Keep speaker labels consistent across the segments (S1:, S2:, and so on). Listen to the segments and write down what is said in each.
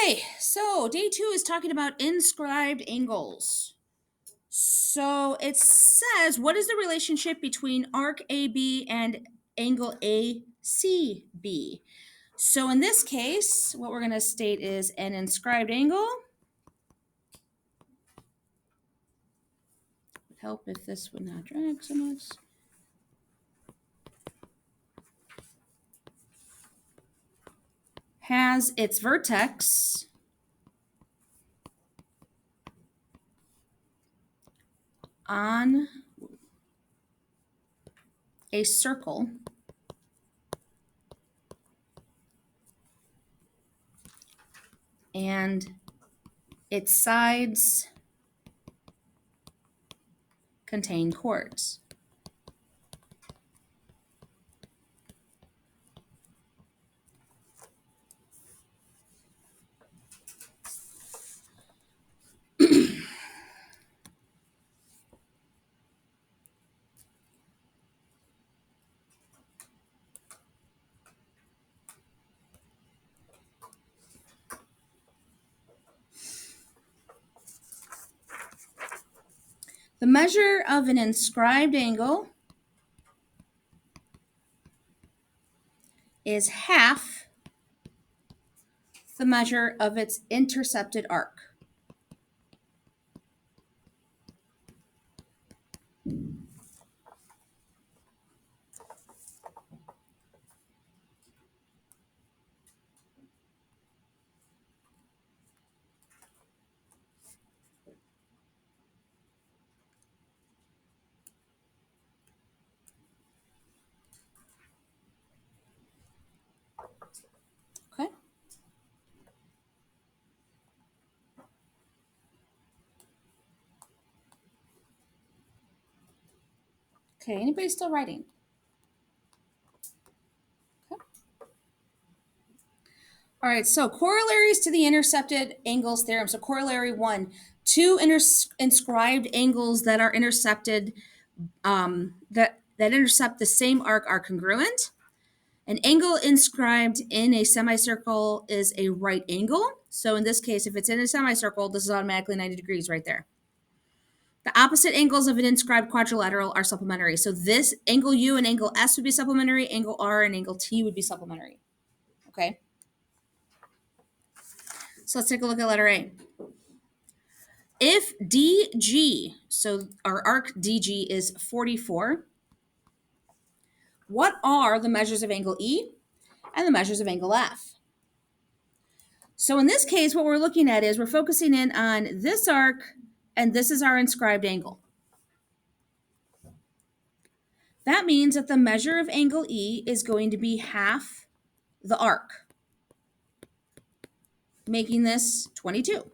S1: Okay, so day 2 is talking about inscribed angles. So it says, what is the relationship between arc AB and angle ACB? So in this case, what we're going to state is an inscribed angle. Would help if this would not drag so much. Has its vertex on a circle and its sides contain chords. The measure of an inscribed angle is half the measure of its intercepted arc. Okay. Okay, anybody still writing? Okay. All right, so corollaries to the intercepted angles theorem. So corollary 1, two inscribed angles that are intercepted, that intercept the same arc are congruent. An angle inscribed in a semicircle is a right angle. So in this case, if it's in a semicircle, this is automatically 90 degrees right there. The opposite angles of an inscribed quadrilateral are supplementary. So this angle U and angle S would be supplementary, angle R and angle T would be supplementary. Okay. So let's take a look at letter A. If DG, so our arc DG is 44, what are the measures of angle E and the measures of angle F? So in this case, what we're looking at is we're focusing in on this arc, and this is our inscribed angle. That means that the measure of angle E is going to be half the arc, making this 22.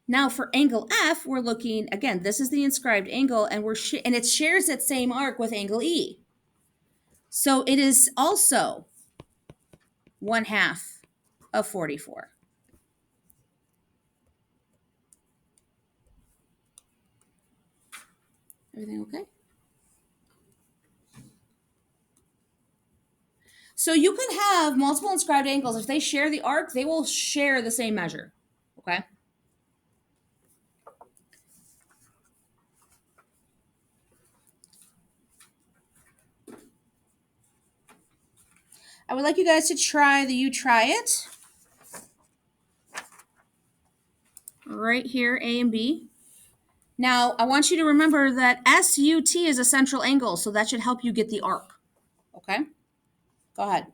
S1: Now for angle F, we're looking, again, this is the inscribed angle, and and it shares that same arc with angle E. So it is also 1/2 of 44. Everything okay? So you can have multiple inscribed angles. If they share the arc, they will share the same measure, okay? I would like you guys to try the You Try It. Right here, A and B. Now, I want you to remember that SUT is a central angle, so that should help you get the arc, okay? Go ahead.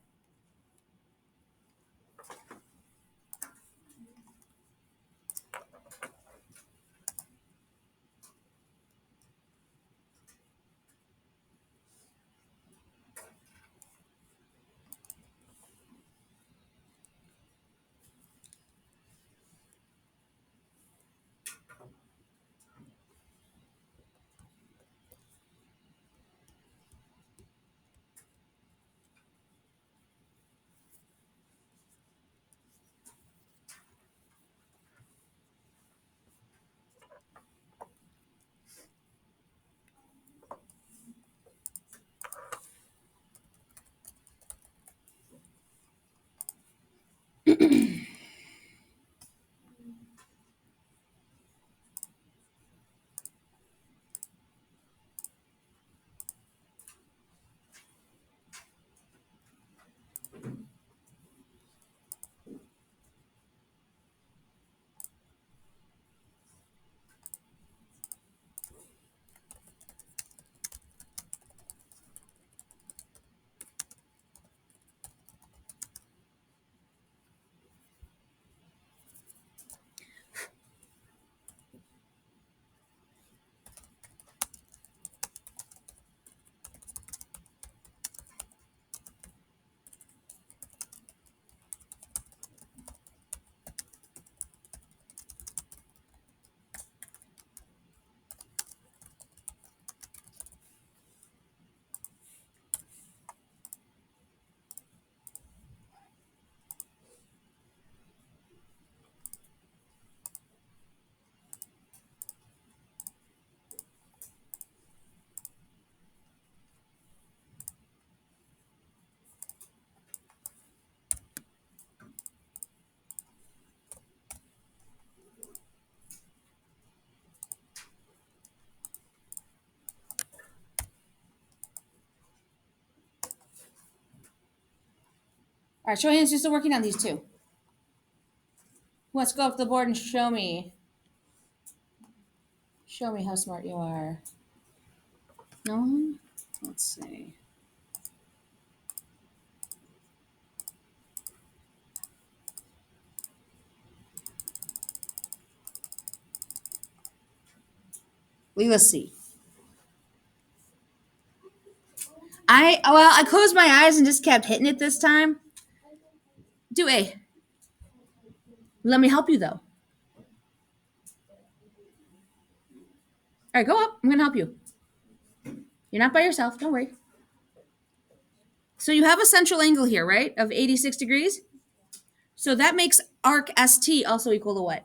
S1: All right, show hands. You're still working on these two. Who wants to go up to the board and show me? Show me how smart you are. No one? Let's see. Let's see. I closed my eyes and just kept hitting it this time. Do A. Let me help you though. All right, go up. I'm gonna help you. You're not by yourself. Don't worry. So you have a central angle here, right, of 86 degrees. So that makes arc ST also equal to what?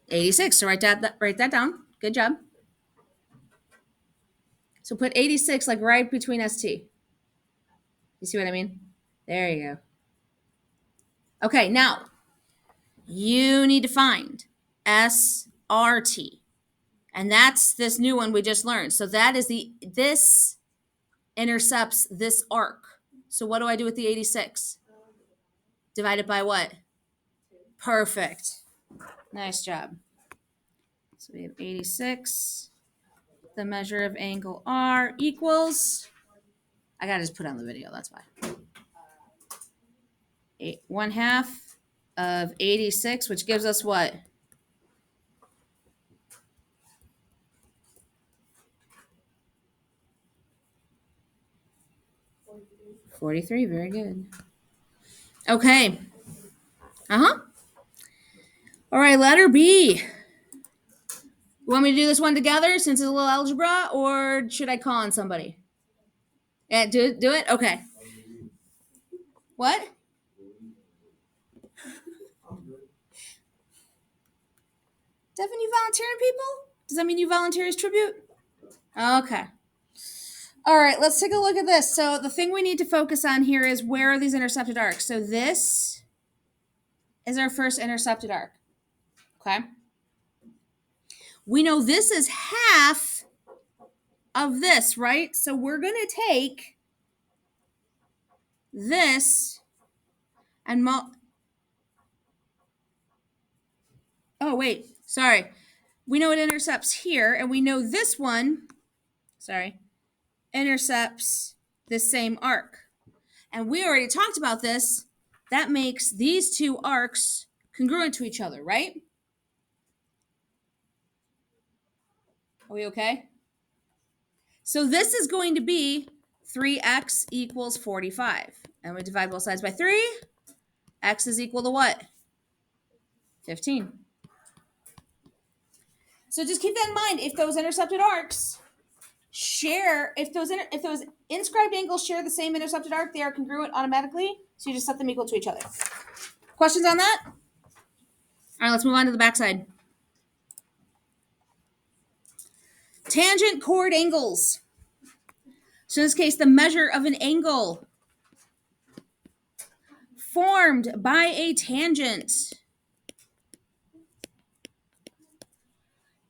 S1: 86. So write that down. Good job. So put 86 like right between ST. You see what I mean? There you go. Okay, now you need to find SRT. And that's this new one we just learned. So that is this intercepts this arc. So what do I do with the 86? Divide it by what? Perfect. Nice job. So we have 86. The measure of angle R equals, I gotta just put on the video, that's why. 1/2 of 86, which gives us what? 43, very good. Okay. Uh-huh. All right, letter B. You want me to do this one together since it's a little algebra, or should I call on somebody? Yeah, do it? Okay. What? Devin, you volunteering people? Does that mean you volunteer as tribute? Okay. All right, let's take a look at this. So the thing we need to focus on here is where are these intercepted arcs? So this is our first intercepted arc. Okay. We know this is half of this, right? So we're going to take this and oh, wait, sorry. We know it intercepts here, and we know this one, intercepts the same arc. And we already talked about this. That makes these two arcs congruent to each other, right? Are we okay? So this is going to be 3x equals 45. And we divide both sides by 3. X is equal to what? 15. So just keep that in mind. If those intercepted arcs share, if those inscribed angles share the same intercepted arc, they are congruent automatically. So you just set them equal to each other. Questions on that? All right, let's move on to the backside. Tangent chord angles. So in this case, the measure of an angle formed by a tangent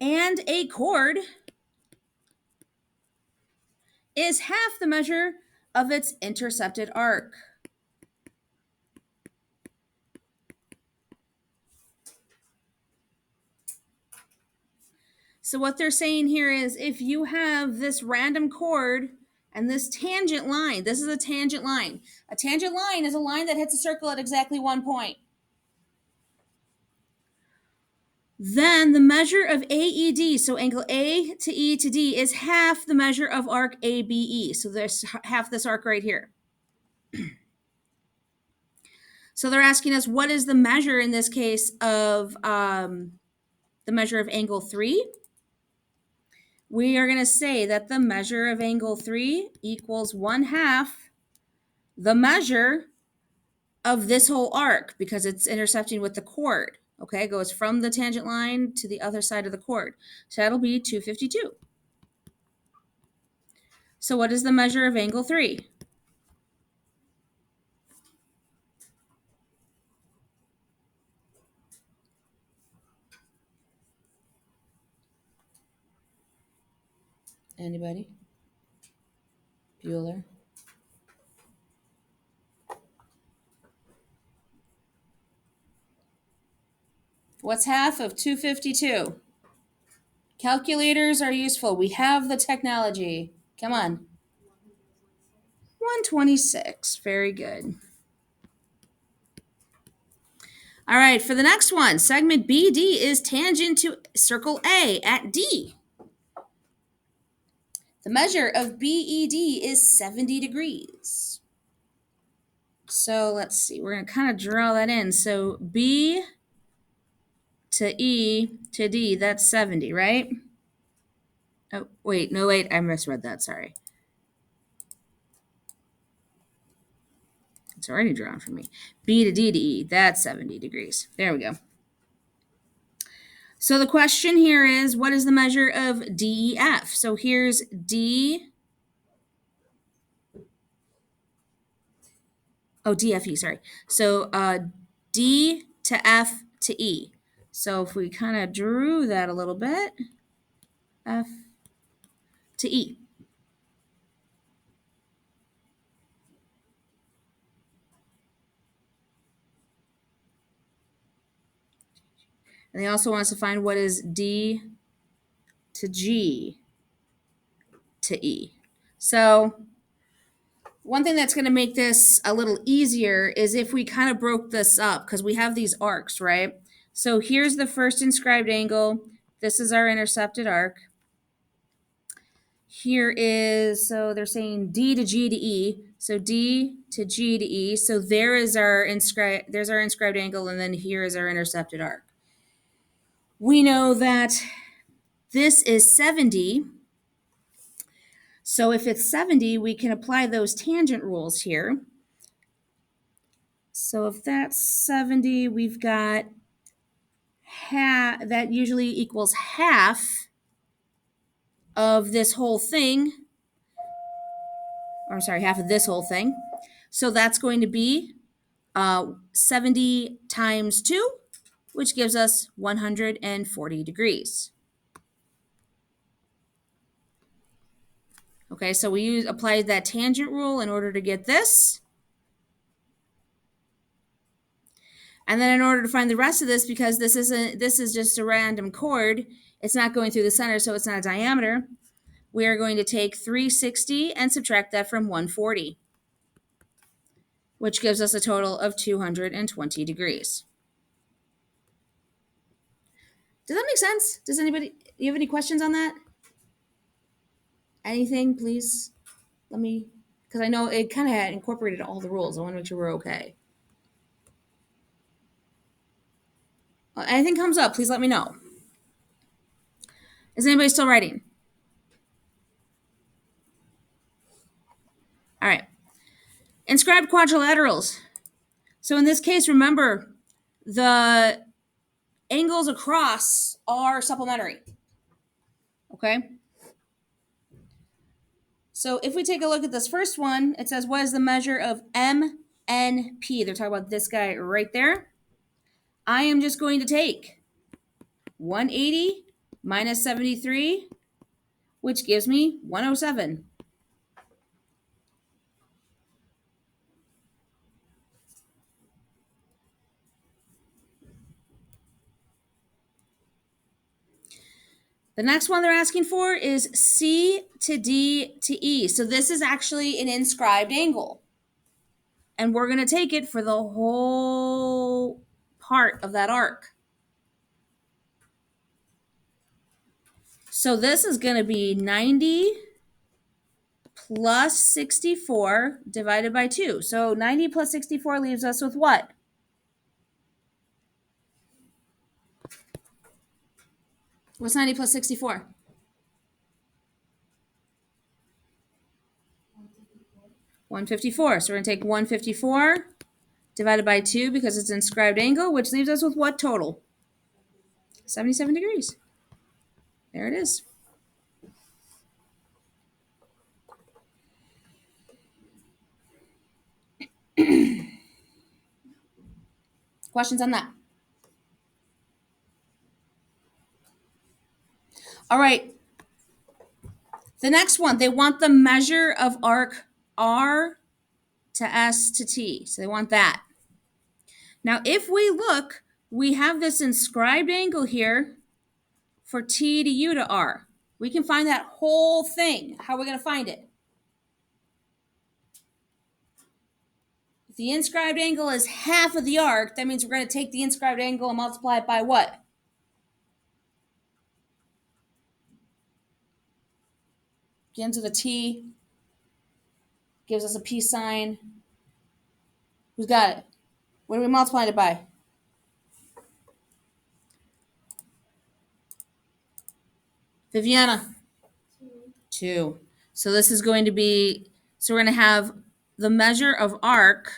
S1: and a chord is half the measure of its intercepted arc. So what they're saying here is if you have this random chord and this tangent line, this is a tangent line. A tangent line is a line that hits a circle at exactly 1 point. Then the measure of AED, so angle A to E to D, is half the measure of arc ABE. So there's half this arc right here. So they're asking us what is the measure in this case of the measure of angle 3? We are going to say that the measure of angle 3 equals 1/2 the measure of this whole arc because it's intersecting with the chord. Okay, it goes from the tangent line to the other side of the chord. So that'll be 252. So what is the measure of angle 3? Anybody? Bueller? What's half of 252? Calculators are useful. We have the technology. Come on. 126. Very good. All right, for the next one, segment BD is tangent to circle A at D. The measure of BED is 70 degrees. So let's see, we're going to kind of draw that in. So B to E to D, that's 70, right? Oh, wait, no, wait, I misread that, sorry. It's already drawn for me. B to D to E, that's 70 degrees. There we go. So the question here is, what is the measure of DEF? So here's D, DFE, sorry. So D to F to E. So if we kind of drew that a little bit, F to E. And they also want us to find what is D to G to E. So one thing that's going to make this a little easier is if we kind of broke this up, because we have these arcs, right? So here's the first inscribed angle. This is our intercepted arc. Here is, so they're saying D to G to E. So D to G to E. So there's our inscribed angle, and then here is our intercepted arc. We know that this is 70. So if it's 70, we can apply those tangent rules here. So if that's 70, we've got half, that usually equals half of this whole thing. Or I'm sorry, half of this whole thing. So that's going to be 70 times 2, which gives us 140 degrees. Okay, so we applied that tangent rule in order to get this. And then in order to find the rest of this, because this is just a random chord, it's not going through the center, so it's not a diameter, we are going to take 360 and subtract that from 140, which gives us a total of 220 degrees. Does that make sense? Do you have any questions on that? Anything, please? Let me, because I know it kind of had incorporated all the rules. I want to make sure we're okay. Anything comes up, please let me know. Is anybody still writing? All right. Inscribed quadrilaterals. So in this case, remember, the angles across are supplementary. Okay? So if we take a look at this first one, it says, what is the measure of MNP? They're talking about this guy right there. I am just going to take 180 minus 73, which gives me 107. The next one they're asking for is C to D to E. So this is actually an inscribed angle. And we're going to take it for the whole part of that arc. So this is going to be 90 plus 64 divided by 2. So 90 plus 64 leaves us with what? What's 90 plus 64? 154. So we're going to take 154 divided by 2 because it's an inscribed angle, which leaves us with what total? 77 degrees. There it is. Questions on that? All right. The next one, they want the measure of arc R to S to T. So they want that. Now, if we look, We have this inscribed angle here for T to U to R. We can find that whole thing. How are we going to find it? If the inscribed angle is half of the arc, that means we're going to take the inscribed angle and multiply it by what? Begins with a T, gives us a peace sign. Who's got it? What are we multiplying it by? Viviana. 2. So this is going to be, so we're going to have the measure of arc,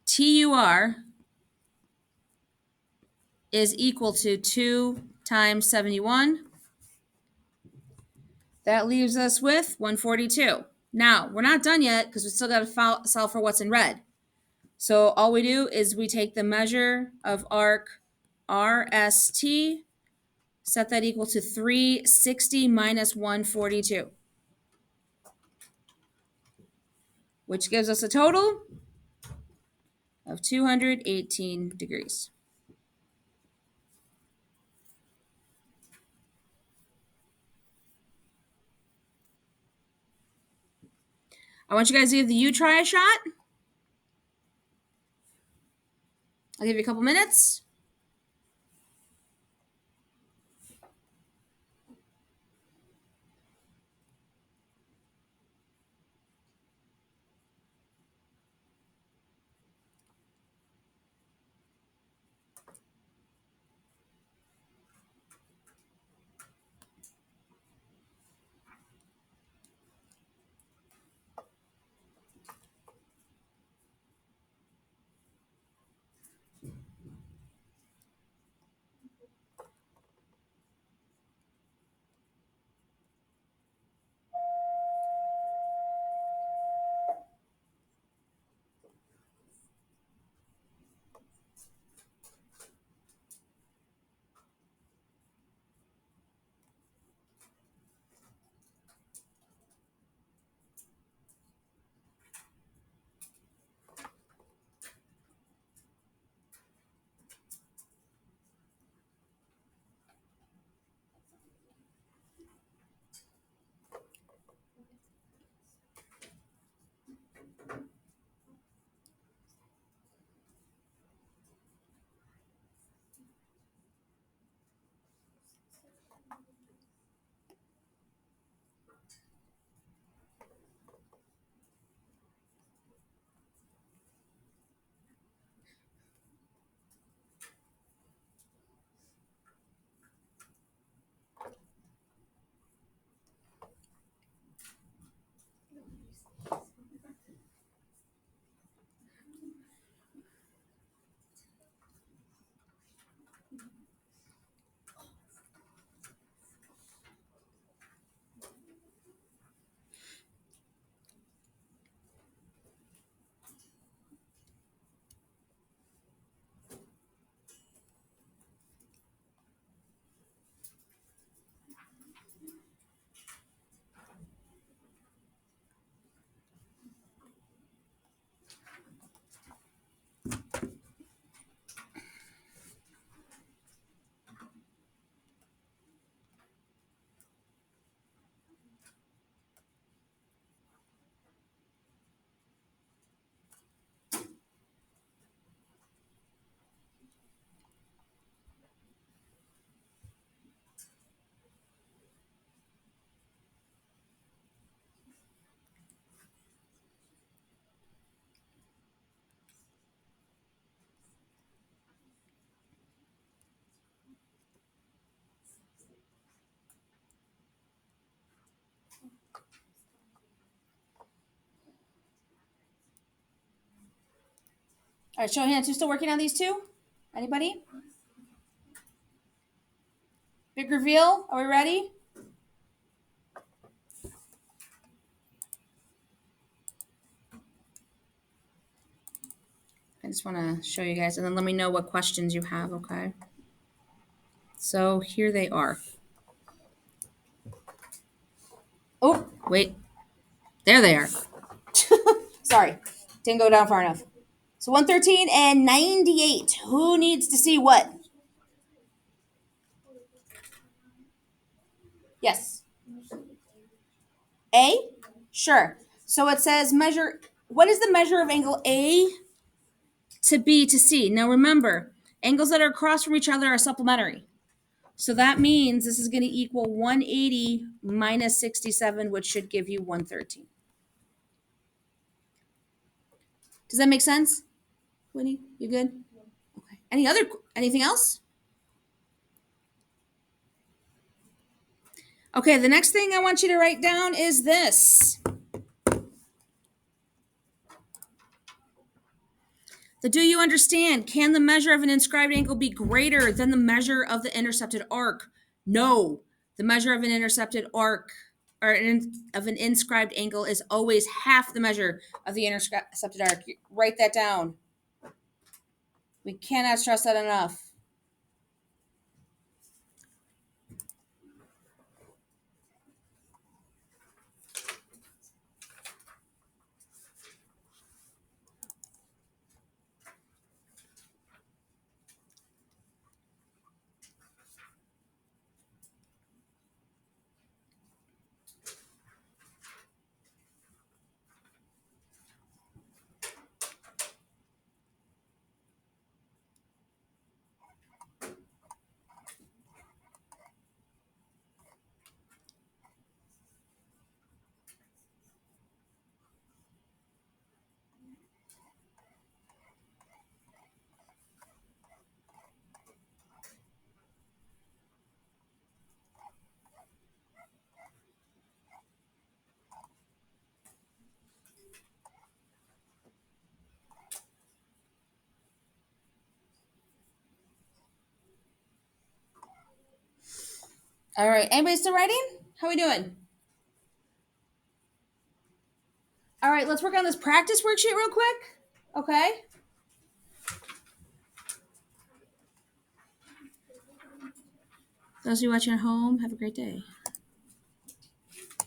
S1: TUR, is equal to 2 times 71. That leaves us with 142. Now, we're not done yet because we still got to solve for what's in red. So all we do is we take the measure of arc RST, set that equal to 360 minus 142, which gives us a total of 218 degrees. I want you guys to give the U try a shot. I'll give you a couple minutes. All right, show of hands. Who's still working on these two? Anybody? Big reveal. Are we ready? I just want to show you guys, and then let me know what questions you have, okay? So here they are. Oh, wait. There they are. Sorry. Didn't go down far enough. So 113 and 98. Who needs to see what? Yes. A? Sure. So it says measure, what is the measure of angle A to B to C? Now remember, angles that are across from each other are supplementary. So that means this is going to equal 180 minus 67, which should give you 113. Does that make sense? Winnie, you good? Okay. Anything else? Okay, the next thing I want you to write down is this. The do you understand? Can the measure of an inscribed angle be greater than the measure of the intercepted arc? No. The measure of an intercepted arc of an inscribed angle is always half the measure of the intercepted arc. Write that down. We cannot stress that enough. All right. Anybody still writing? How we doing? All right, let's work on this practice worksheet real quick. Okay. Those of you watching at home, have a great day.